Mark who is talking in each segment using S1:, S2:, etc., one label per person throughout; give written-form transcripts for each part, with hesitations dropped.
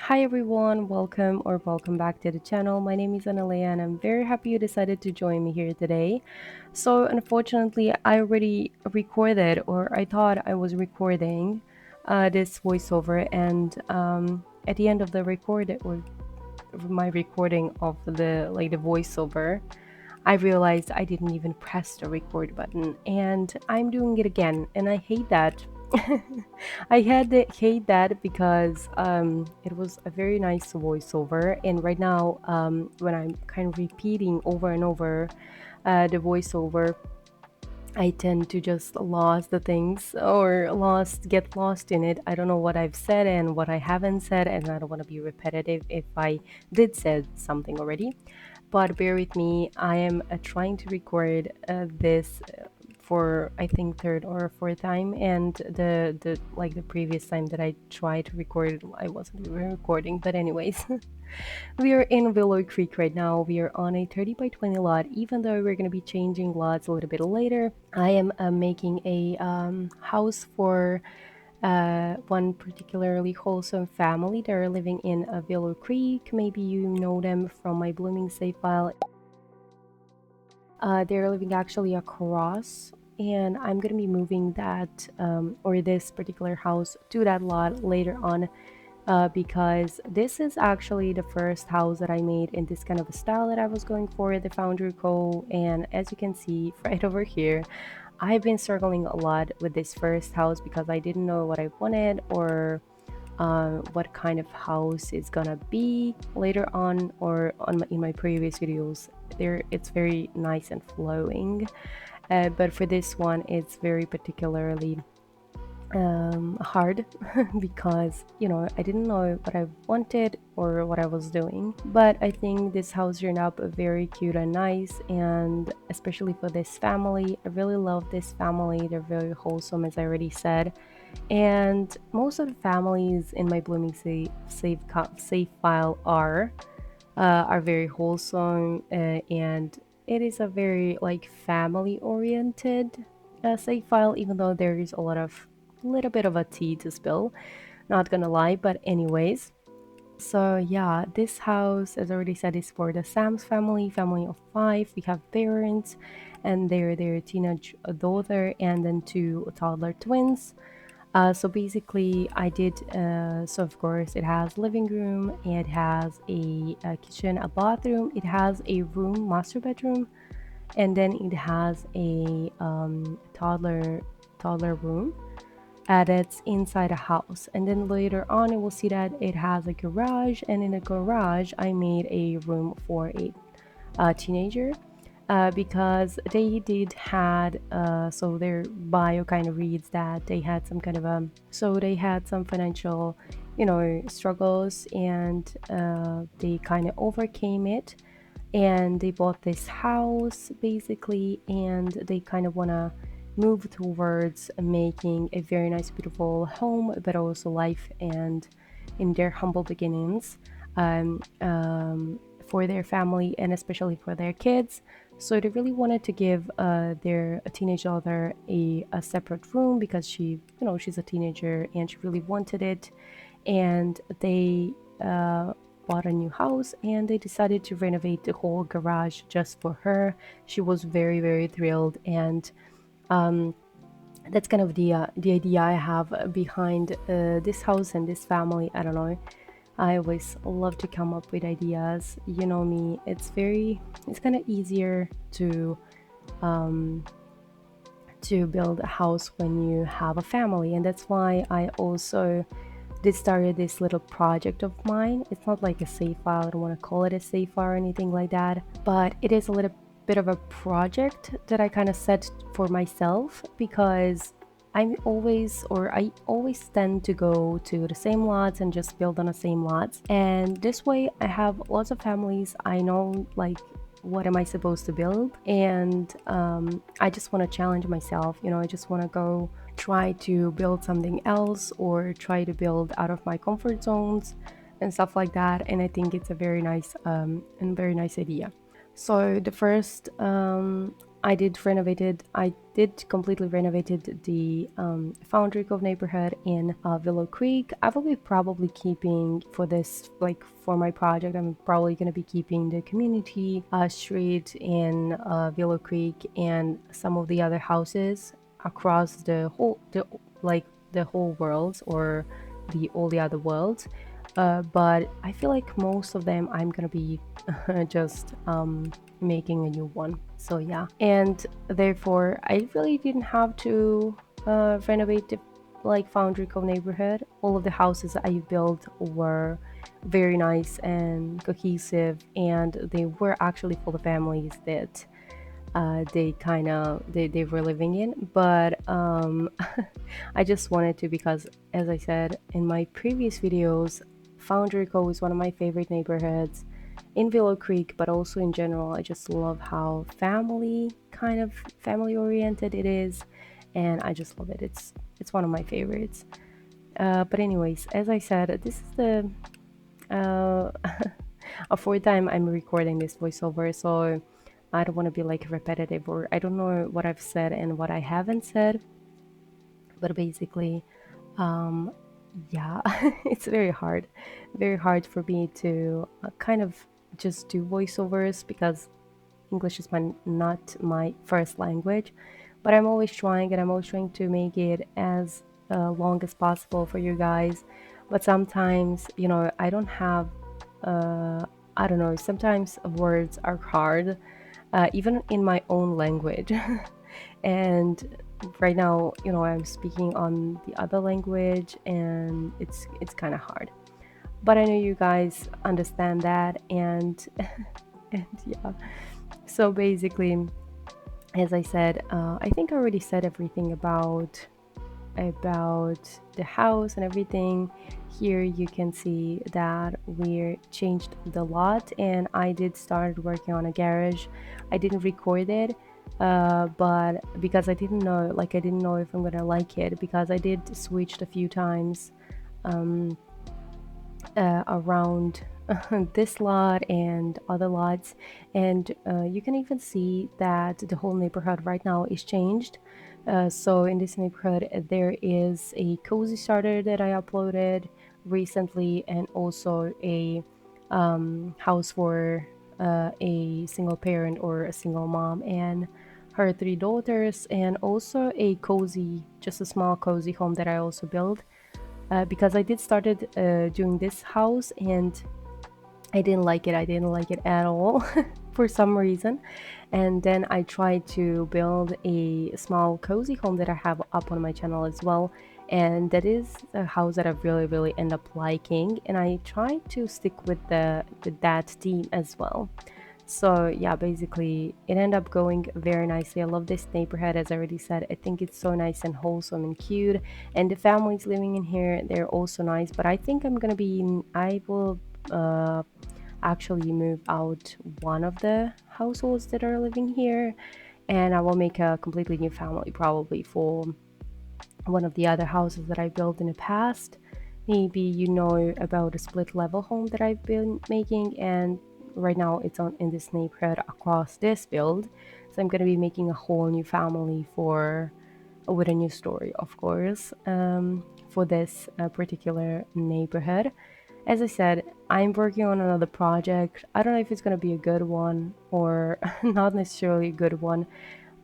S1: Hi everyone, welcome back to the channel. My name is Aneleya and I'm very happy you decided to join me here today. So unfortunately, I already recorded, or I thought I was recording this voiceover, and at the end of the record or my recording of the voiceover, I realized I didn't even press the record button, and I'm doing it again, and I hate that. hate that because it was a very nice voiceover, and right now, when I'm kind of repeating over and over the voiceover, I tend to just lose the things or get lost in it. I don't know what I've said and what I haven't said, and I don't want to be repetitive if I did said something already. But bear with me, I am trying to record this for I think third or fourth time, and the previous time that I tried to record, I wasn't even recording. But anyways, we are in Willow Creek right now. We are on a 30 by 20 lot. Even though we're going to be changing lots a little bit later, I am making a house for one particularly wholesome family. They're living in Willow Creek. Maybe you know them from my blooming save file. They're living actually across, and I'm gonna be moving that or this particular house to that lot later on, because this is actually the first house that I made in this kind of a style that I was going for, the foundry cove. And as you can see right over here, I've been struggling a lot with this first house because I didn't know what I wanted, or what kind of house it's gonna be later on, or in my previous videos. There, it's very nice and flowing, but for this one it's very particularly hard because I didn't know what I wanted or what I was doing. But I think this house turned out very cute and nice, and especially for this family, I really love this family. They're very wholesome, as I already said, and most of the families in my blooming save file are very wholesome, and it is a very like family oriented save file, even though there is a little bit of a tea to spill, not gonna lie. But anyways, so yeah, this house, as I already said, is for the Sam's family of five. We have parents and their teenage daughter, and then two toddler twins. So basically I did, so of course it has living room, it has a kitchen, a bathroom, it has a room, master bedroom, and then it has a toddler room that's inside a house. And then later on you will see that it has a garage, and in the garage I made a room for a teenager, because they did had so their bio kind of reads that they had some kind of so they had some financial struggles, and they kind of overcame it, and they bought this house basically, and they kind of want to move towards making a very nice beautiful home, but also life and in their humble beginnings, um, for their family and especially for their kids. So they really wanted to give their teenage daughter a separate room, because she's a teenager and she really wanted it. And they bought a new house, and they decided to renovate the whole garage just for her. She was very, very thrilled, and that's kind of the idea I have behind this house and this family. I don't know, I always love to come up with ideas. You know me, it's kind of easier to build a house when you have a family, and that's why I also did started this little project of mine. It's not like a save file, I don't want to call it a save file or anything like that, but it is a little bit of a project that I kind of set for myself, because I always tend to go to the same lots and just build on the same lots, and this way I have lots of families. I know like what am I supposed to build, and I just want to challenge myself. I just want to go try to build something else, or try to build out of my comfort zones and stuff like that. And I think it's a very nice idea. So the first I did completely renovated the Foundry Cove neighborhood in Willow Creek. I will be probably keeping for this, like for my project, I'm probably going to be keeping the community street in Willow Creek and some of the other houses across the whole world, or all the other worlds. But I feel like most of them I'm gonna be just making a new one. So yeah, and therefore I really didn't have to renovate the Foundry Cove neighborhood. All of the houses I built were very nice and cohesive, and they were actually for the families that they were living in. But I just wanted to, because as I said in my previous videos, Foundry Cove is one of my favorite neighborhoods in Willow Creek, but also in general. I just love how family oriented it is, and I just love it. It's one of my favorites. But anyways, as I said, this is the a fourth time I'm recording this voiceover, so I don't want to be like repetitive, or I don't know what I've said and what I haven't said. But basically, yeah, it's very hard for me to kind of just do voiceovers, because English is not my first language. But I'm always trying, and I'm always trying to make it as long as possible for you guys. But sometimes, I don't have, I don't know, sometimes words are hard, even in my own language. And right now, I'm speaking on the other language, and it's kind of hard. But I know you guys understand that, and and yeah. So basically, as I said, I think I already said everything about the house and everything. Here you can see that we changed the lot, and I did start working on a garage. I didn't record it, but because I didn't know if I'm gonna like it, because I did switched a few times around this lot and other lots, and you can even see that the whole neighborhood right now is changed. So in this neighborhood, there is a cozy starter that I uploaded recently, and also a house for a single parent or a single mom and her 3 daughters, and also a just a small cozy home that I also built, because I did started doing this house, and I didn't like it. I didn't like it at all for some reason. And then I tried to build a small cozy home that I have up on my channel as well. And that is a house that I really end up liking. And I tried to stick with that theme as well. So yeah, basically it ended up going very nicely. I love this neighborhood, as I already said. I think it's so nice and wholesome and cute. And the families living in here, they're also nice. But I think I will actually move out one of the households that are living here, and I will make a completely new family, probably for one of the other houses that I built in the past. Maybe you know about a split level home that I've been making, and right now it's in this neighborhood across this build. So I'm going to be making a whole new family with a new story, of course, for this particular neighborhood. As I said, I'm working on another project. I don't know if it's going to be a good one or not necessarily a good one,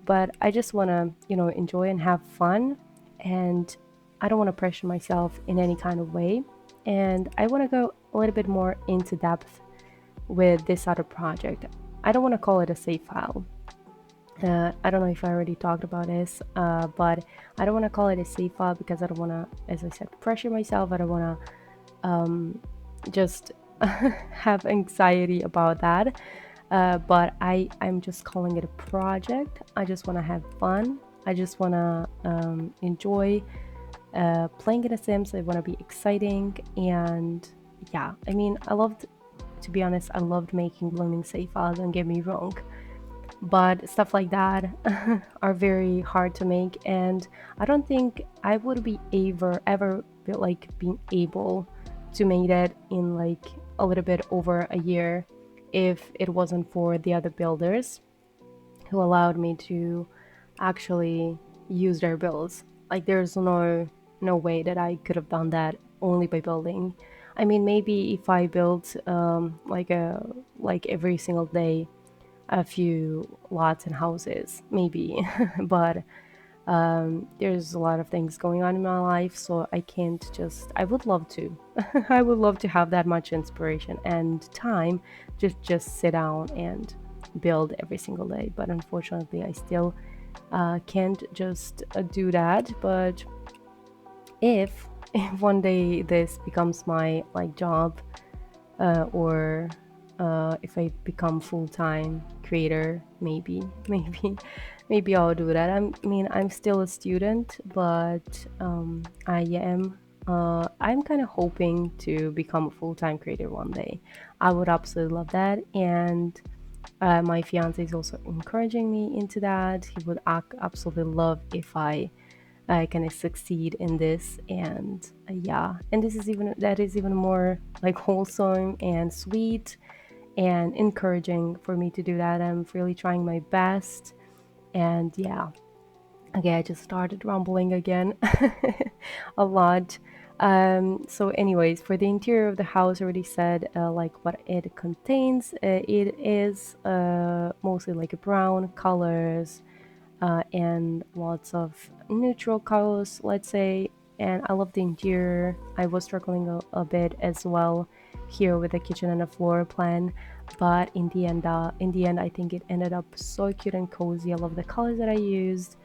S1: but I just want to, enjoy and have fun, and I don't want to pressure myself in any kind of way. And I want to go a little bit more into depth with this other project. I don't want to call it a save file. I don't know if I already talked about this, but I don't want to call it a save file because I don't want to, as I said, pressure myself. I don't want to just have anxiety about that, but I'm just calling it a project. I just want to have fun. I just want to enjoy playing in The Sims. I want to be exciting, and yeah, I mean, to be honest, I loved making blooming save files, don't get me wrong, but stuff like that are very hard to make, and I don't think I would be ever being able to make that in like a little bit over a year if it wasn't for the other builders. who allowed me to actually use their builds. Like there's no way that I could have done that only by building. I mean, maybe if I built like every single day a few lots and houses, maybe, but there's a lot of things going on in my life, so I can't just. I would love to. I would love to have that much inspiration and time just sit down and build every single day, but unfortunately I still can't just do that. But if one day this becomes my like job, or if I become full-time creator, maybe maybe I'll do that. I mean, I'm still a student, but I'm kind of hoping to become a full-time creator one day. I would absolutely love that, and my fiance is also encouraging me into that. He would absolutely love if I kind of succeed in this, and yeah, and that is even more like wholesome and sweet and encouraging for me to do that. I'm really trying my best, and yeah. Okay, I just started rumbling again a lot. So anyways, for the interior of the house, I already said like what it contains. It is mostly like brown colors, and lots of neutral colors, let's say. And I love the interior. I was struggling a bit as well here with the kitchen and the floor plan, but in the end, I think it ended up so cute and cozy. I love the colors that I used,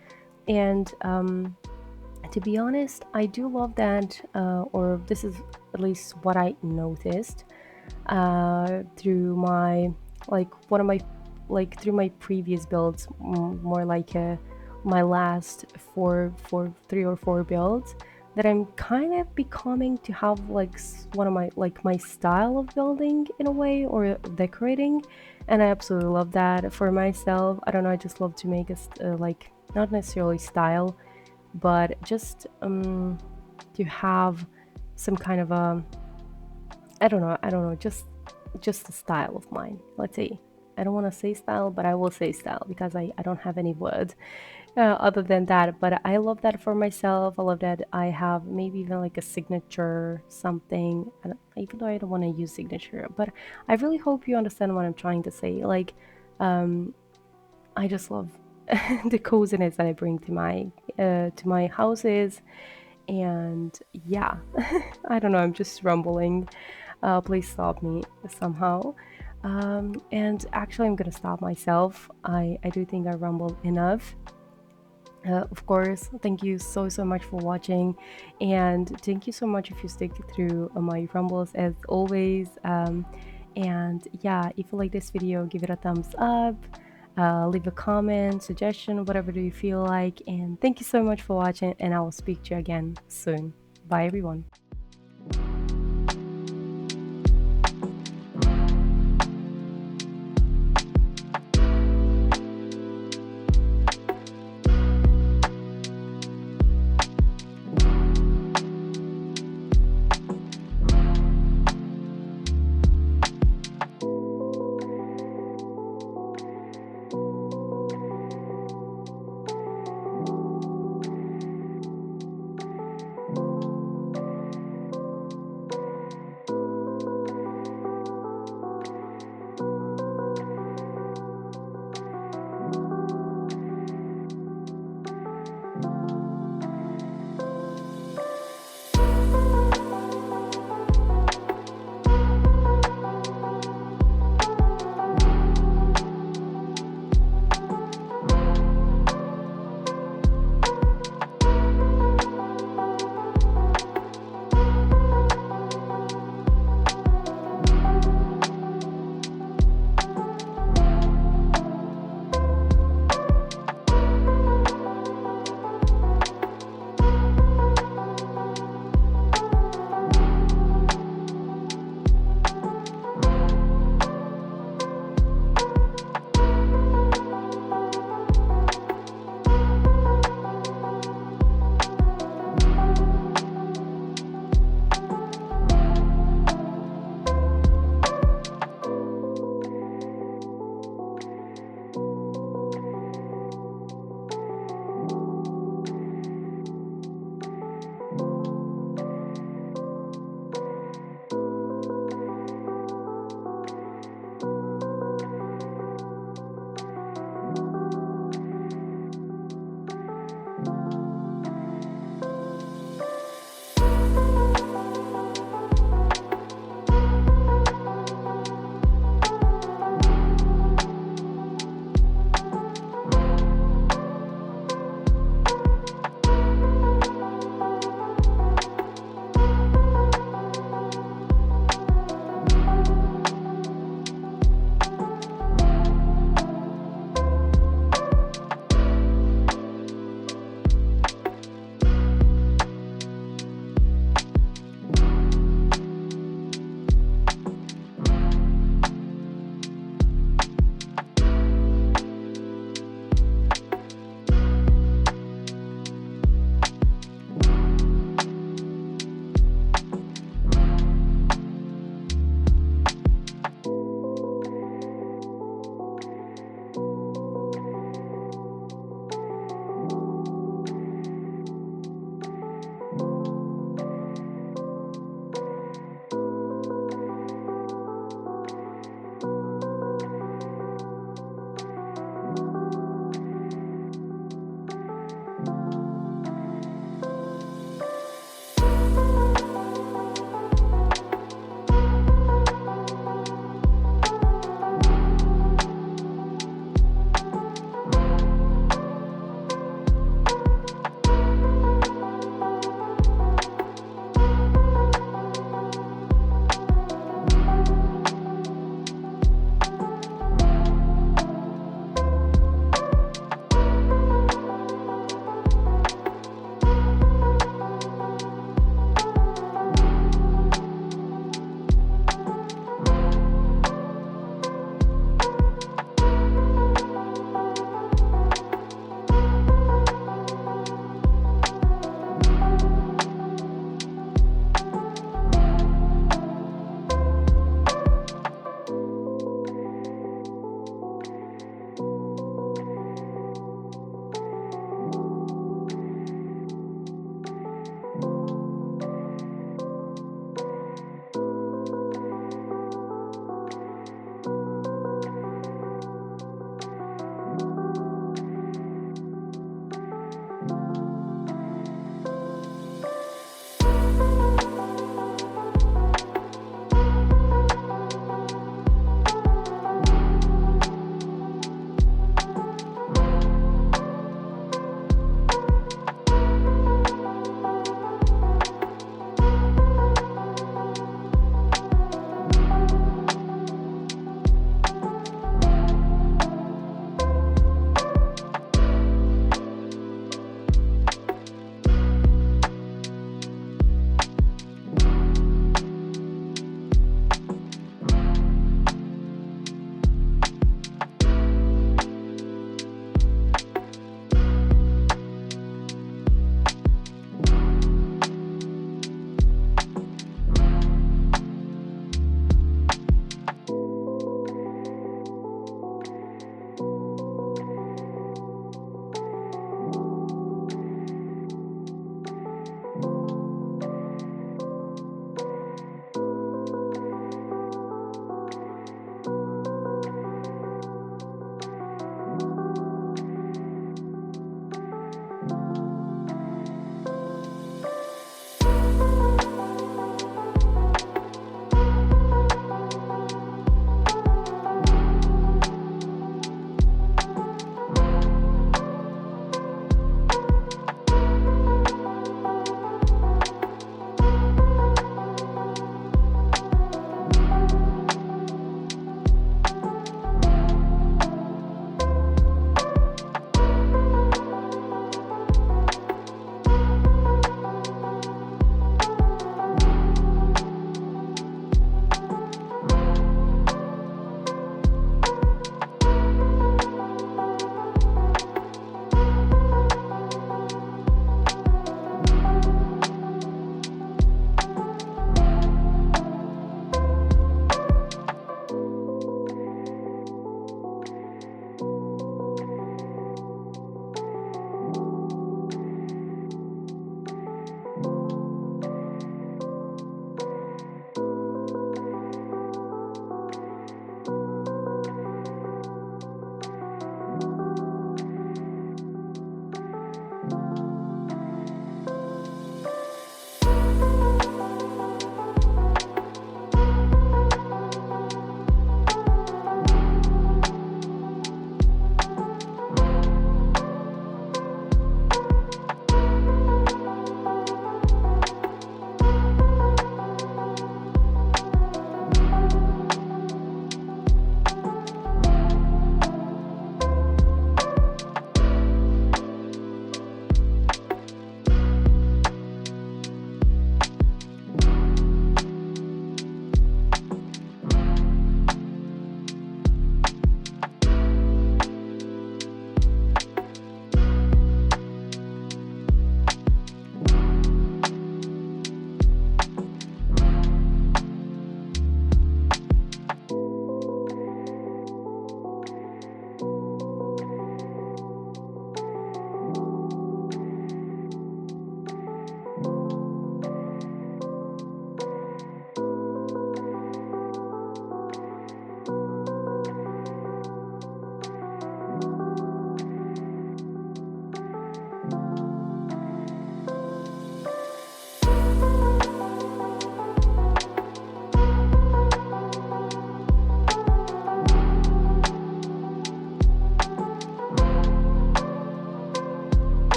S1: and to be honest, I do love that, or this is at least what I noticed through my through my previous builds, more like my last 3 or 4 builds, that I'm kind of becoming to have like one of my style of building in a way, or decorating, and I absolutely love that for myself. I don't know, I just love to make a like, not necessarily style, but just to have some kind of a, I don't know, just a style of mine, let's say. I don't want to say style, but I will say style because I don't have any words other than that. But I love that for myself. I love that I have maybe even like a signature something, even though I don't want to use signature, but I really hope you understand what I'm trying to say. Like, I just love the coziness that I bring to my houses, and yeah. I don't know, I'm just rumbling. Please stop me somehow. And actually, I'm gonna stop myself. I do think I rumbled enough. Of course, thank you so much for watching, and thank you so much if you stick through my rumbles as always. And yeah, if you like this video, give it a thumbs up, leave a comment, suggestion, whatever do you feel like. And thank you so much for watching, and I will speak to you again soon. Bye everyone.